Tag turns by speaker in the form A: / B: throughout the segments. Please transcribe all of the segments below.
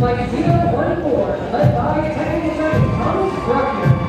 A: Flight 014, led by Technical Sergeant Thomas Bruckner.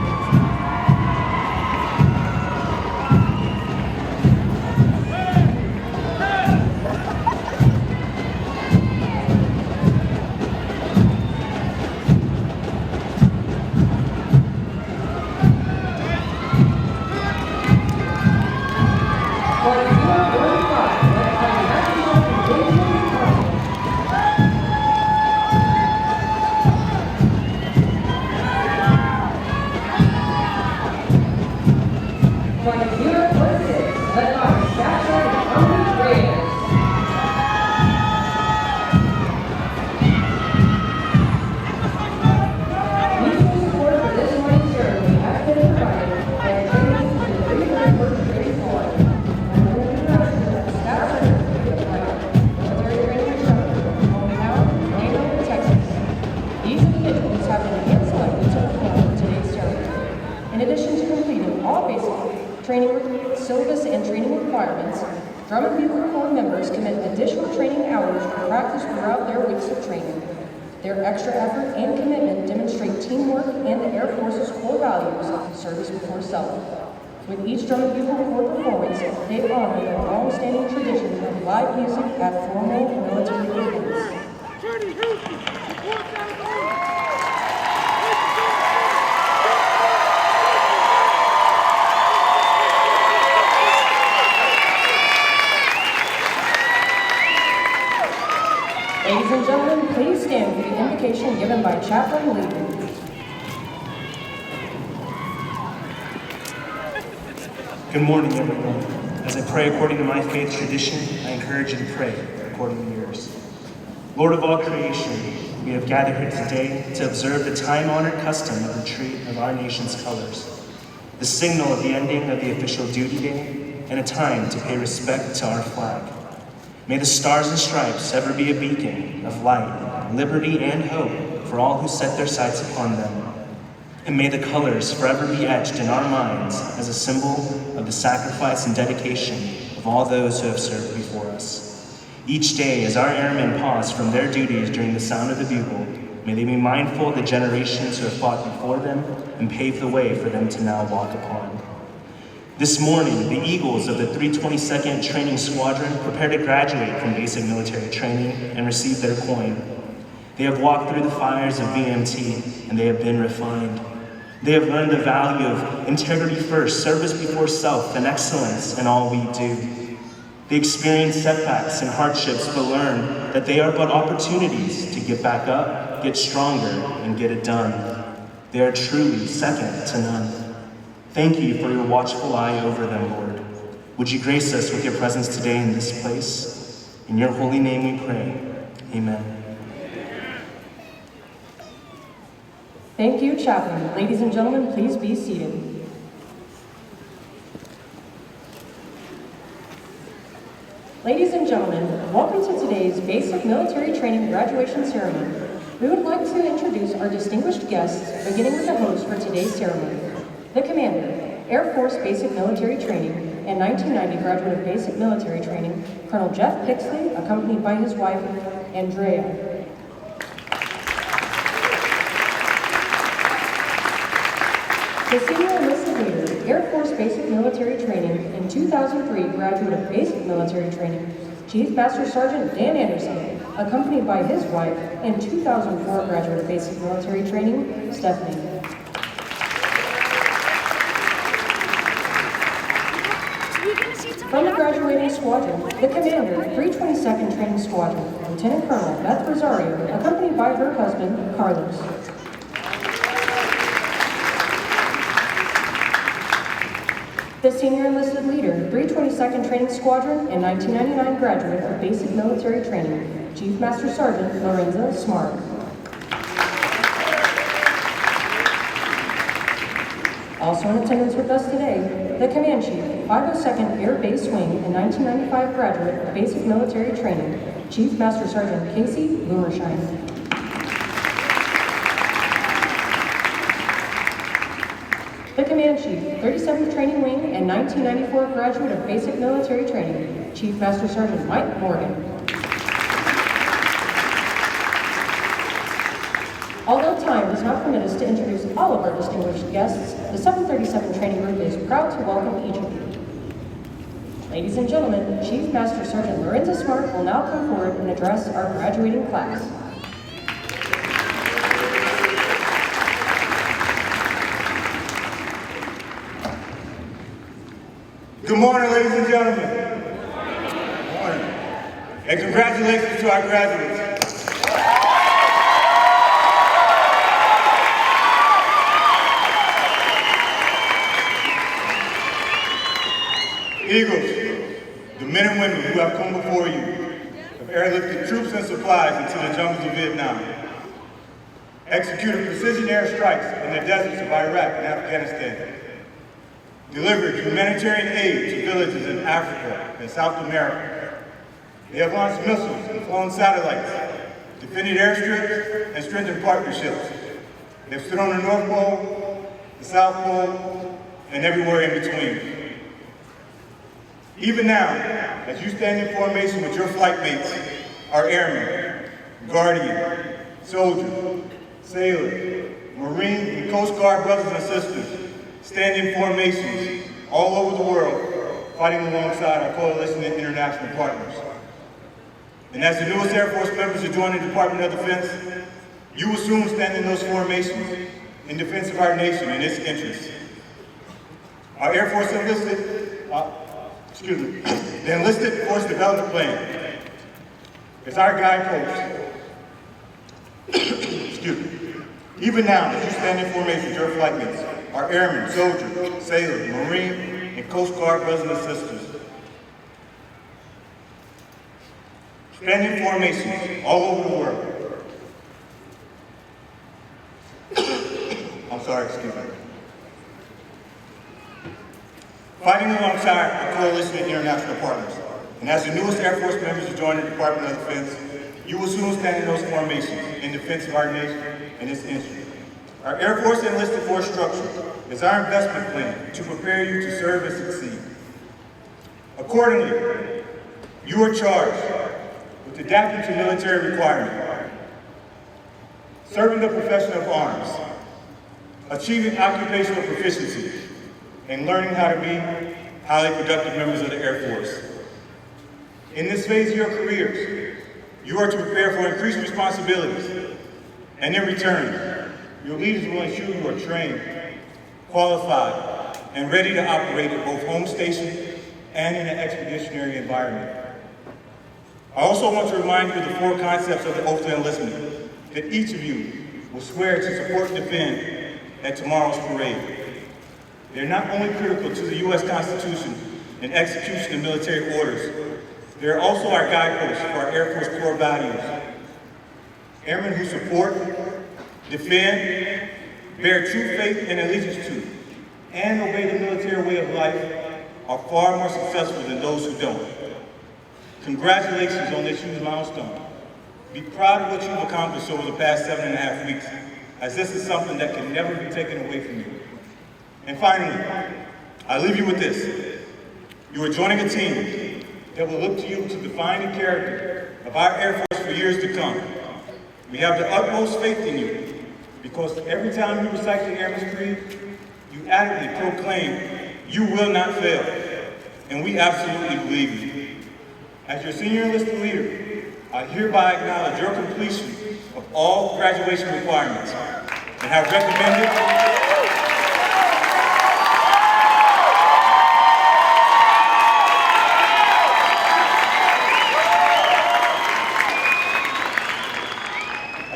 B: Drum Bugle Corps members commit additional training hours to practice throughout their weeks of training. Their extra effort and commitment demonstrate teamwork and the Air Force's core values of service before self. With each Drum Bugle Corps performance, they honor the long-standing tradition of live music at formal military events. Ladies and gentlemen, please stand for the invocation given by Chaplain Lee.
C: Good morning, everyone. As I pray according to my faith tradition, I encourage you to pray according to yours. Lord of all creation, we have gathered here today to observe the time-honored custom of retreat of our nation's colors, the signal of the ending of the official duty day, and a time to pay respect to our flag. May the stars and stripes ever be a beacon of light, liberty, and hope for all who set their sights upon them. And may the colors forever be etched in our minds as a symbol of the sacrifice and dedication of all those who have served before us. Each day, as our airmen pause from their duties during the sound of the bugle, may they be mindful of the generations who have fought before them and paved the way for them to now walk upon. This morning, the Eagles of the 322nd Training Squadron prepare to graduate from basic military training and receive their coin. They have walked through the fires of VMT and they have been refined. They have learned the value of integrity first, service before self, and excellence in all we do. They experience setbacks and hardships, but learn that they are but opportunities to get back up, get stronger, and get it done. They are truly second to none. Thank you for your watchful eye over them, Lord. Would you grace us with your presence today in this place? In your holy name we pray. Amen.
B: Thank you, Chaplain. Ladies and gentlemen, please be seated. Ladies and gentlemen, welcome to today's Basic Military Training Graduation Ceremony. We would like to introduce our distinguished guests, beginning with the host for today's ceremony. The Commander, Air Force Basic Military Training, and 1990 graduate of Basic Military Training, Colonel Jeff Pixley, accompanied by his wife, Andrea. The Senior Enlisted Leader, Air Force Basic Military Training, and 2003 graduate of Basic Military Training, Chief Master Sergeant Dan Anderson, accompanied by his wife, and 2004 graduate of Basic Military Training, Stephanie. From the graduating squadron, the Commander, 322nd Training Squadron, Lieutenant Colonel Beth Rosario, accompanied by her husband, Carlos. The Senior Enlisted Leader, 322nd Training Squadron, and 1999 graduate of Basic Military Training, Chief Master Sergeant Lorenza Smart. Also in attendance with us today, the Command Chief, 502nd Air Base Wing and 1995 graduate of Basic Military Training, Chief Master Sergeant Casey Lumersheim. The Command Chief, 37th Training Wing and 1994 graduate of Basic Military Training, Chief Master Sergeant Mike Morgan. Although time does not permit us to introduce all of our distinguished guests, the 737 training group is proud to welcome each of you. Ladies and gentlemen, Chief Master Sergeant Lorenzo Smart will now come forward and address our graduating class.
D: Good morning, ladies and gentlemen. Good morning. And congratulations to our graduates. Eagles, the men and women who have come before you have airlifted troops and supplies into the jungles of Vietnam, executed precision airstrikes in the deserts of Iraq and Afghanistan, delivered humanitarian aid to villages in Africa and South America. They have launched missiles and flown satellites, defended airstrips, and strengthened partnerships. They've stood on the North Pole, the South Pole, and everywhere in between. Even now, as you stand in formation with your flight mates, our airmen, guardian, soldier, sailor, Marine, and Coast Guard brothers and sisters stand in formations all over the world, fighting alongside our coalition and international partners. And as the newest Air Force members to join the Department of Defense, you will soon stand in those formations in defense of our nation and its interests. Our Air Force the Enlisted Force Development Plan is our guidepost. Even now, as you stand in formation with your flight mates, our airmen, soldier, sailor, Marine, and Coast Guard brothers and sisters, stand in formations all over the world. Fighting alongside our coalition and international partners. And as the newest Air Force members to join the Department of Defense, you will soon stand in those formations in defense of our nation and its interests. Our Air Force Enlisted Force structure is our investment plan to prepare you to serve and succeed. Accordingly, you are charged with adapting to military requirements, serving the profession of arms, achieving occupational proficiency, and learning how to be highly productive members of the Air Force. In this phase of your careers, you are to prepare for increased responsibilities, and in return, your leaders will ensure you are trained, qualified, and ready to operate at both home station and in an expeditionary environment. I also want to remind you of the 4 concepts of the Oath of Enlistment that each of you will swear to support and defend at tomorrow's parade. They're not only critical to the U.S. Constitution and execution of military orders, they're also our guideposts for our Air Force core values. Airmen who support, defend, bear true faith and allegiance to, and obey the military way of life are far more successful than those who don't. Congratulations on this huge milestone. Be proud of what you've accomplished over the past 7.5 weeks, as this is something that can never be taken away from you. And finally, I leave you with this. You are joining a team that will look to you to define the character of our Air Force for years to come. We have the utmost faith in you, because every time you recite the Airman's Creed, you adamantly proclaim, "You will not fail," and we absolutely believe you. As your senior enlisted leader, I hereby acknowledge your completion of all graduation requirements and have recommended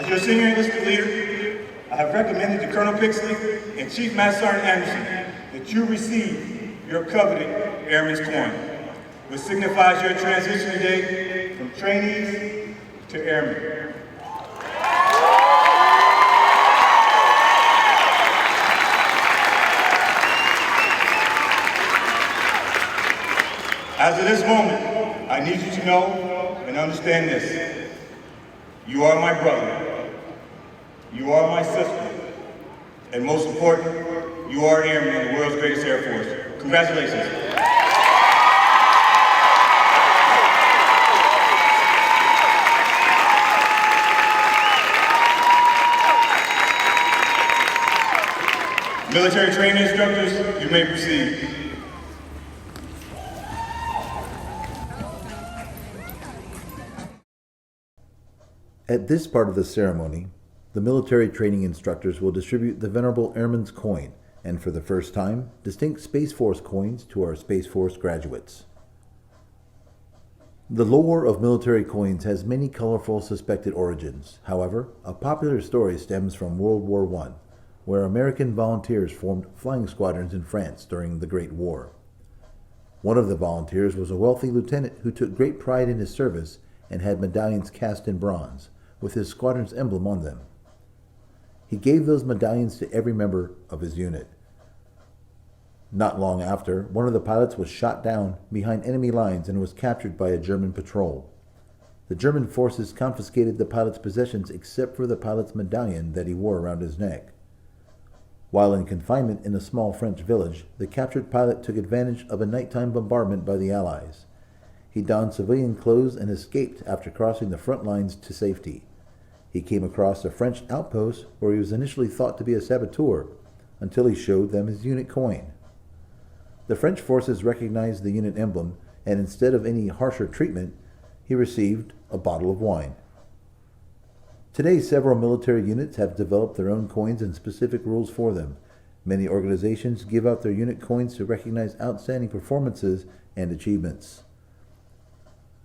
D: your senior enlisted leader, I have recommended to Colonel Pixley and Chief Master Sergeant Anderson that you receive your coveted Airman's coin, which signifies your transition today from trainees to airmen. As of this moment, I need you to know and understand this. You are my brother. You are my sister. And most important, you are an airman in the world's greatest Air Force. Congratulations. Military training instructors, you may proceed.
E: At this part of the ceremony, the military training instructors will distribute the Venerable Airman's coin, and for the first time, distinct Space Force coins to our Space Force graduates. The lore of military coins has many colorful suspected origins. However, a popular story stems from World War I, where American volunteers formed flying squadrons in France during the Great War. One of the volunteers was a wealthy lieutenant who took great pride in his service and had medallions cast in bronze, with his squadron's emblem on them. He gave those medallions to every member of his unit. Not long after, one of the pilots was shot down behind enemy lines and was captured by a German patrol. The German forces confiscated the pilot's possessions except for the pilot's medallion that he wore around his neck. While in confinement in a small French village, the captured pilot took advantage of a nighttime bombardment by the Allies. He donned civilian clothes and escaped after crossing the front lines to safety. He came across a French outpost where he was initially thought to be a saboteur, until he showed them his unit coin. The French forces recognized the unit emblem, and instead of any harsher treatment, he received a bottle of wine. Today, several military units have developed their own coins and specific rules for them. Many organizations give out their unit coins to recognize outstanding performances and achievements.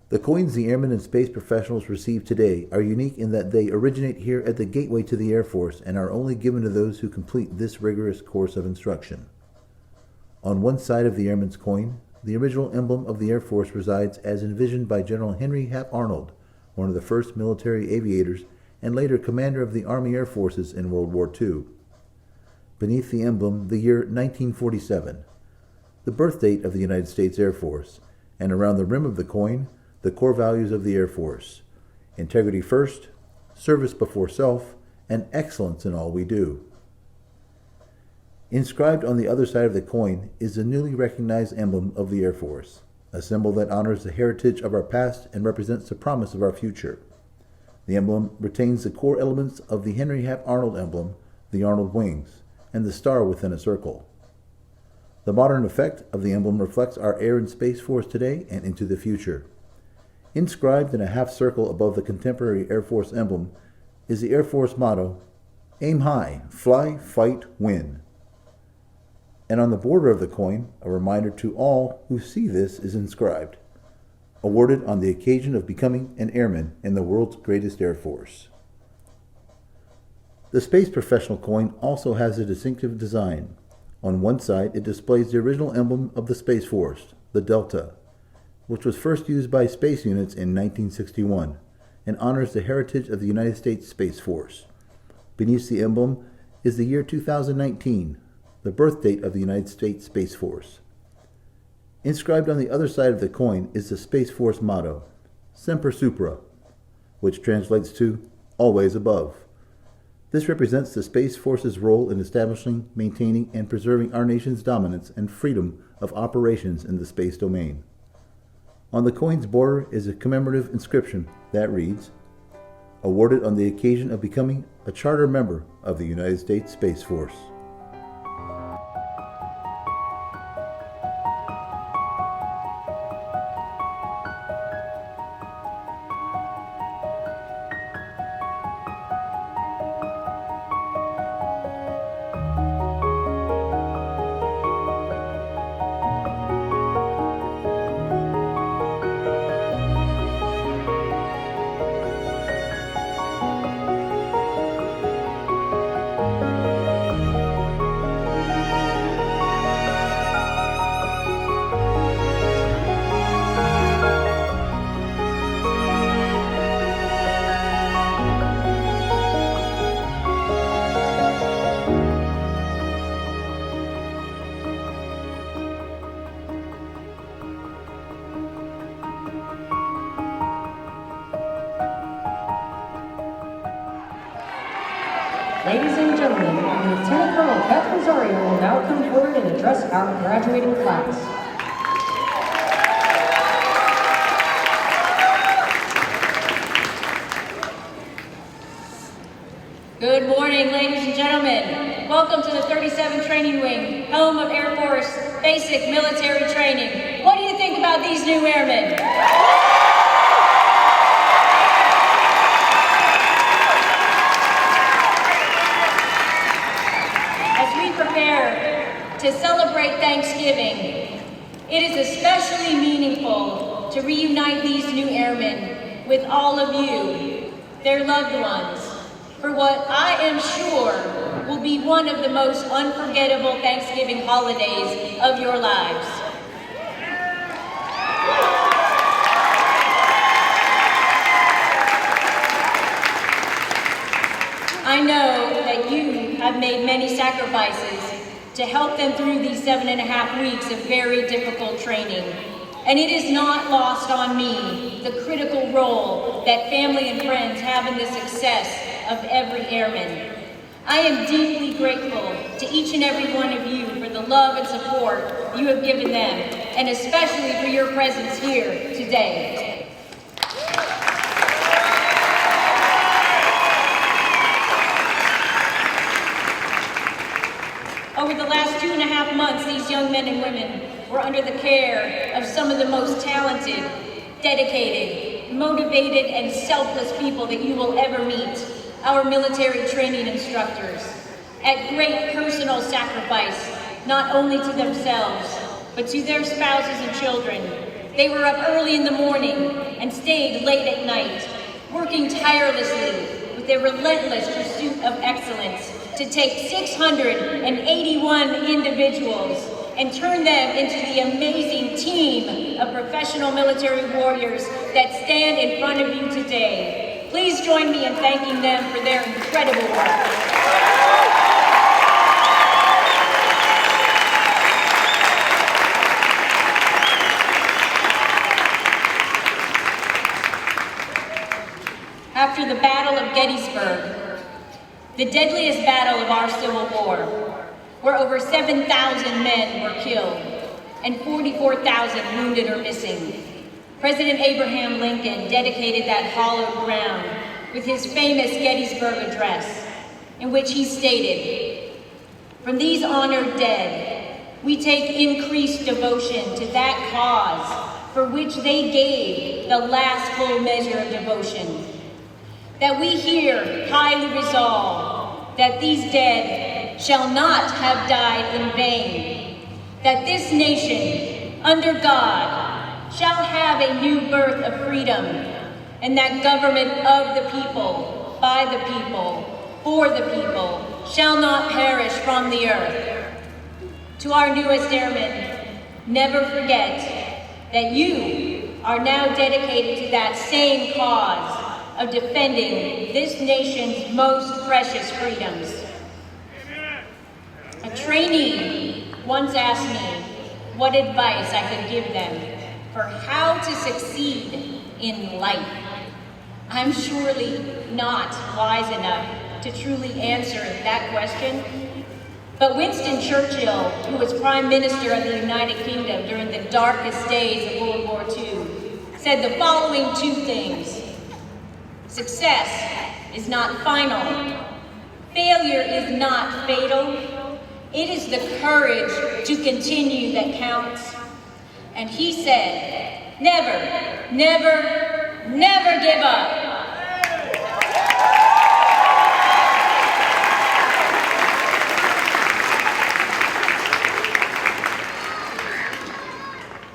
E: The coins the airmen and space professionals receive today are unique in that they originate here at the gateway to the Air Force and are only given to those who complete this rigorous course of instruction. On one side of the airman's coin, the original emblem of the Air Force resides as envisioned by General Henry Hap Arnold, one of the first military aviators and later commander of the Army Air Forces in World War II. Beneath the emblem, the year 1947, the birth date of the United States Air Force, and around the rim of the coin, the core values of the Air Force: integrity first, service before self, and excellence in all we do. Inscribed on the other side of the coin is the newly recognized emblem of the Air Force, a symbol that honors the heritage of our past and represents the promise of our future. The emblem retains the core elements of the Henry Hap Arnold emblem, the Arnold wings, and the star within a circle. The modern effect of the emblem reflects our Air and Space Force today and into the future. Inscribed in a half circle above the contemporary Air Force emblem is the Air Force motto, "Aim high, fly, fight, win." And on the border of the coin, a reminder to all who see this is inscribed, "Awarded on the occasion of becoming an airman in the world's greatest Air Force." The space professional coin also has a distinctive design. On one side, it displays the original emblem of the Space Force, the Delta, which was first used by space units in 1961 and honors the heritage of the United States Space Force. Beneath the emblem is the year 2019, the birth date of the United States Space Force. Inscribed on the other side of the coin is the Space Force motto, "Semper Supra," which translates to "always above." This represents the Space Force's role in establishing, maintaining, and preserving our nation's dominance and freedom of operations in the space domain. On the coin's border is a commemorative inscription that reads, "Awarded on the occasion of becoming a charter member of the United States Space Force."
B: Ladies and gentlemen, Lieutenant Colonel Beth Rosario will now come forward and address our graduating class.
F: Good morning, ladies and gentlemen. welcome to the 37th Training Wing, home of Air Force basic military training. What do you think about these new airmen? As we prepare to celebrate Thanksgiving, it is especially meaningful to reunite these new airmen with all of you, their loved ones, for what I am sure will be one of the most unforgettable Thanksgiving holidays of your lives. I know that you have made many sacrifices to help them through these 7.5 weeks of very difficult training. And it is not lost on me the critical role that family and friends have in the success of every airman. I am deeply grateful to each and every one of you for the love and support you have given them, and especially for your presence here today. Over the last 2.5 months, these young men and women were under the care of some of the most talented, dedicated, motivated, and selfless people that you will ever meet, our military training instructors. At great personal sacrifice, not only to themselves, but to their spouses and children, they were up early in the morning and stayed late at night, working tirelessly with their relentless pursuit of excellence to take 681 individuals and turn them into the amazing team of professional military warriors that stand in front of you today. Please join me in thanking them for their incredible work. After the Battle of Gettysburg, the deadliest battle of our Civil War, where over 7,000 men were killed and 44,000 wounded or missing, President Abraham Lincoln dedicated that hallowed ground with his famous Gettysburg Address, in which he stated, "From these honored dead, we take increased devotion to that cause for which they gave the last full measure of devotion. That we here highly resolve that these dead shall not have died in vain, that this nation, under God, shall have a new birth of freedom, and that government of the people, by the people, for the people, shall not perish from the earth." To our newest airmen, never forget that you are now dedicated to that same cause of defending this nation's most precious freedoms. A trainee once asked me what advice I could give them for how to succeed in life. I'm surely not wise enough to truly answer that question, but Winston Churchill, who was Prime Minister of the United Kingdom during the darkest days of World War II, said the following two things: success is not final. Failure is not fatal. It is the courage to continue that counts. And he said, never, never, never give up.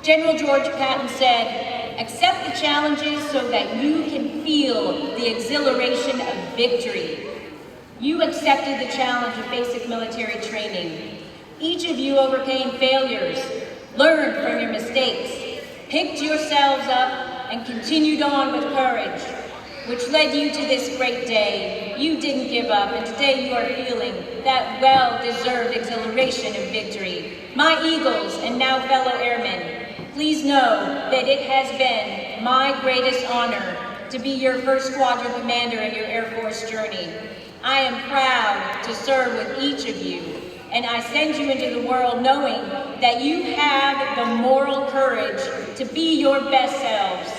F: General George Patton said, "Accept the challenges so that you can feel the exhilaration of victory." You accepted the challenge of basic military training. Each of you overcame failures, learned from your mistakes, picked yourselves up, and continued on with courage, which led you to this great day. You didn't give up, and today you are feeling that well-deserved exhilaration of victory. My Eagles and now fellow airmen, please know that it has been my greatest honor to be your first squadron commander in your Air Force journey. I am proud to serve with each of you, and I send you into the world knowing that you have the moral courage to be your best selves,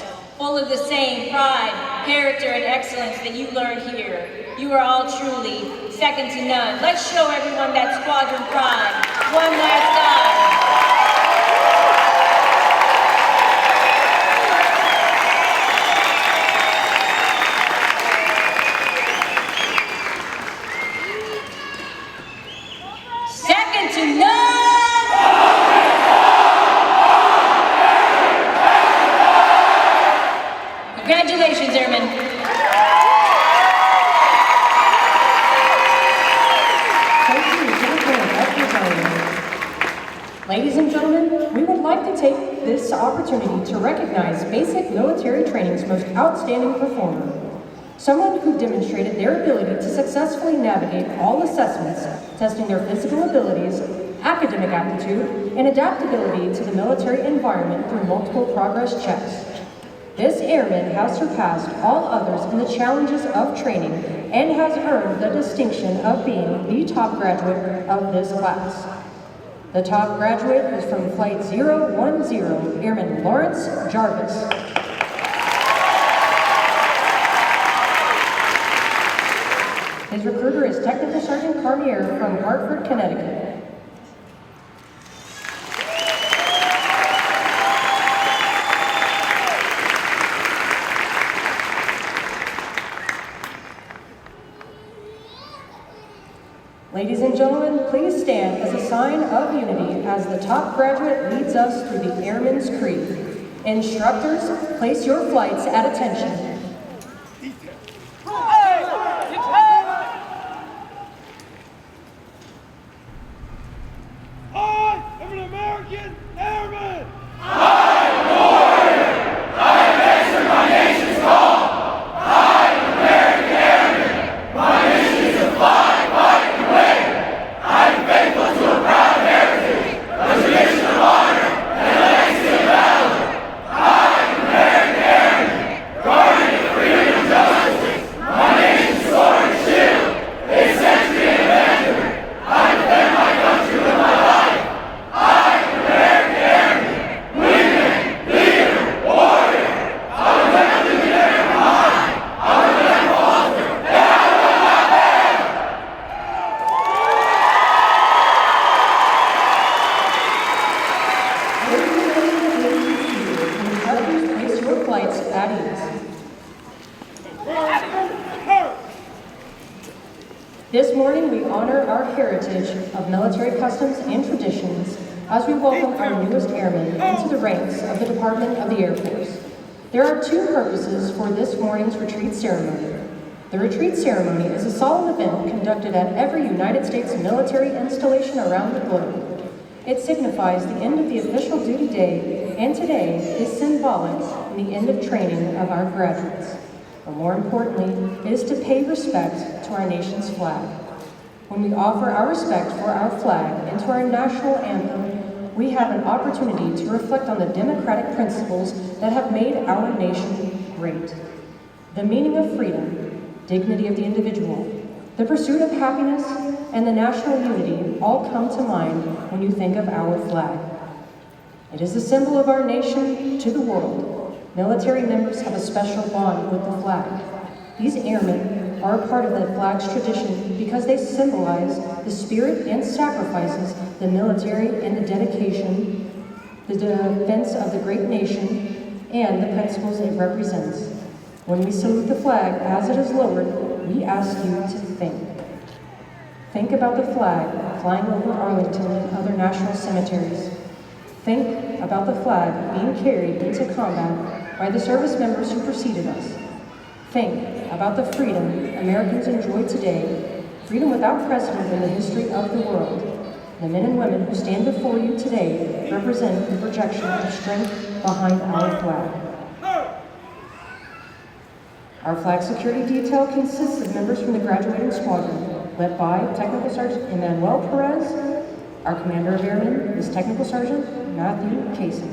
F: full of the same pride, character, and excellence that you learned here. You are all truly second to none. Let's show everyone that squadron pride one last time. Second to none! Congratulations, Airmen.
B: Thank you, ladies and gentlemen, we would like to take this opportunity to recognize basic military training's most outstanding performer. Someone who demonstrated their ability to successfully navigate all assessments, testing their physical abilities, academic aptitude, and adaptability to the military environment through multiple progress checks. This airman has surpassed all others in the challenges of training and has earned the distinction of being the top graduate of this class. The top graduate is from Flight 010, Airman Lawrence Jarvis. His recruiter is Technical Sergeant Carmier from Hartford, Connecticut. Ladies and gentlemen, please stand as a sign of unity as the top graduate leads us through the Airman's Creed. Instructors, place your flights at attention.
G: I am an American Airman!
B: This morning, we honor our heritage of military customs and traditions as we welcome our newest airmen into the ranks of the Department of the Air Force. There are two purposes for this morning's retreat ceremony. The retreat ceremony is a solemn event conducted at every United States military installation around the globe. It signifies the end of the official duty day, and today is symbolic in the end of training of our graduates. But more importantly, it is to pay respect to our nation's flag. When we offer our respect for our flag and to our national anthem, we have an opportunity to reflect on the democratic principles that have made our nation great. The meaning of freedom, dignity of the individual, the pursuit of happiness, and the national unity all come to mind when you think of our flag. It is the symbol of our nation to the world. Military members have a special bond with the flag. These airmen are a part of the flag's tradition because they symbolize the spirit and sacrifices, the military and the dedication, the defense of the great nation, and the principles it represents. When we salute the flag as it is lowered, we ask you to think. Think about the flag flying over Arlington and other national cemeteries. Think about the flag being carried into combat by the service members who preceded us. Think about the freedom Americans enjoy today, freedom without precedent in the history of the world. The men and women who stand before you today represent the projection of strength behind our flag. Our flag security detail consists of members from the graduating squadron, led by Technical Sergeant Emmanuel Perez. Our Commander of Airmen is Technical Sergeant Matthew Casey.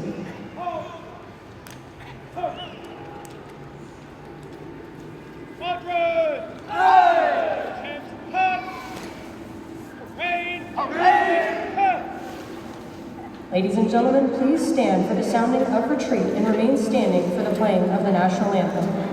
B: Ladies and gentlemen, please stand for the sounding of retreat and remain standing for the playing of the national anthem.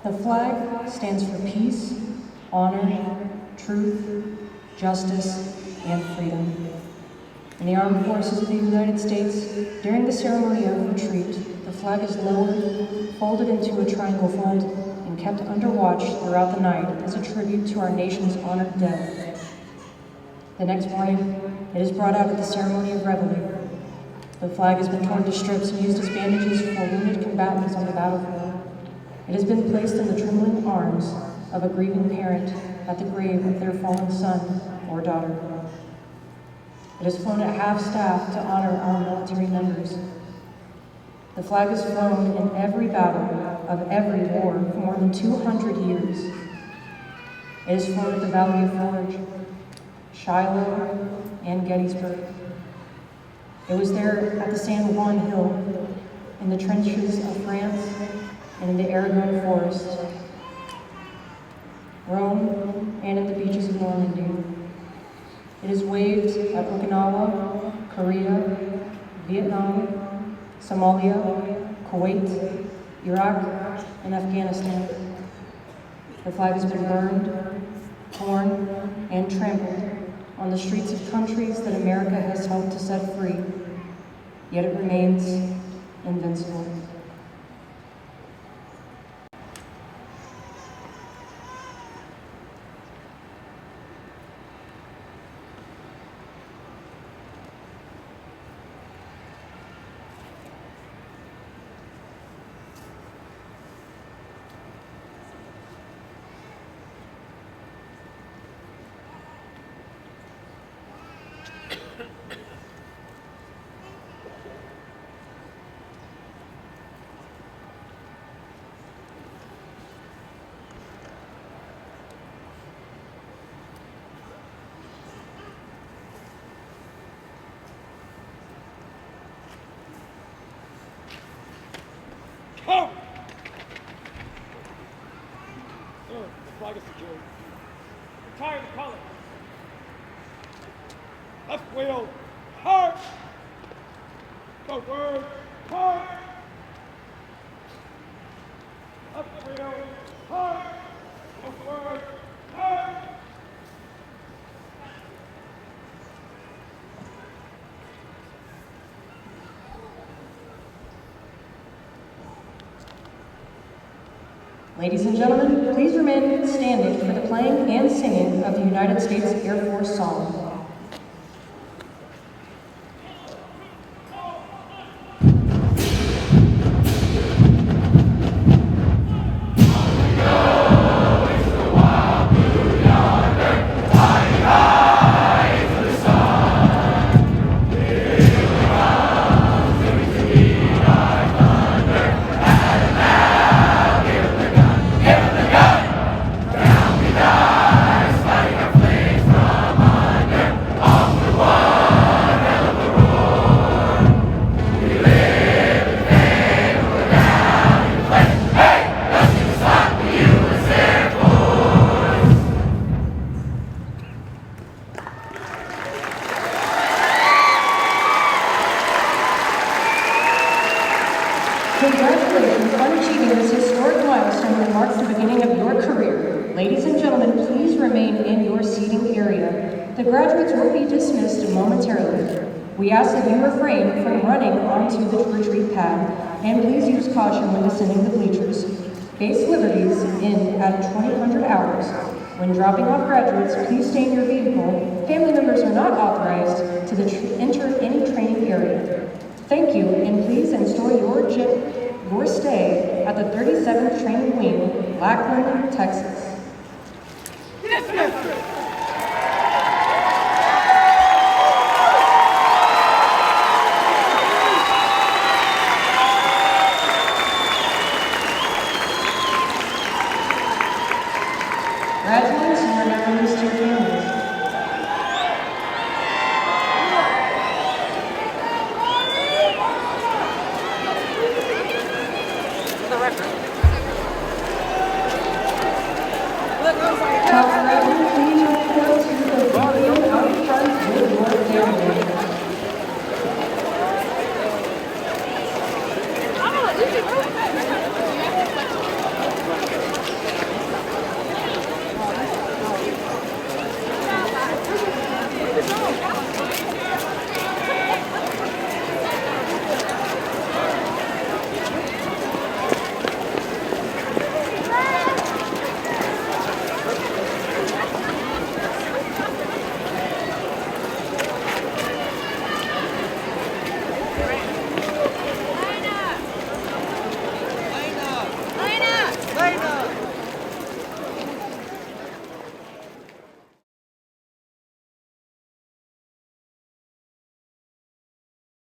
B: The flag stands for peace, honor, truth, justice, and freedom. In the Armed Forces of the United States, during the ceremony of retreat, the flag is lowered, folded into a triangle fold, and kept under watch throughout the night as a tribute to our nation's honored dead. The next morning, it is brought out at the ceremony of reveille. The flag has been torn to strips and used as bandages for wounded combatants on the battlefield. It has been placed in the trembling arms of a grieving parent at the grave of their fallen son, or daughter. It is flown at half-staff to honor our military members. The flag is flown in every battle of every war for more than 200 years. It is flown at the Valley of Forge, Shiloh, and Gettysburg. It was there at the San Juan Hill, in the trenches of France, and in the Aragon Forest, Rome, and in the beaches of Normandy. It is waved at Okinawa, Korea, Vietnam, Somalia, Kuwait, Iraq, and Afghanistan. The flag has been burned, torn, and trampled on the streets of countries that America has helped to set free, yet it remains invincible.
G: Come! Sir, the flag is secured. Retire the colors. Left wheel, hard! Forward, hard! Left wheel, hard! Forward, hard!
B: Ladies and gentlemen, please remain standing for the playing and singing of the United States Air Force Song. Congratulations on achieving this historic milestone that marks the beginning of your career. Ladies and gentlemen, please remain in your seating area. The graduates will be dismissed momentarily. We ask that you refrain from running onto the retreat pad, and please use caution when descending the bleachers. Base Liberties end at 2000 hours. When dropping off graduates, please stay in your vehicle. Family members are not authorized to enter any training area. Thank you, and please install your stay at the 37th Training Wing, Lackland, Texas.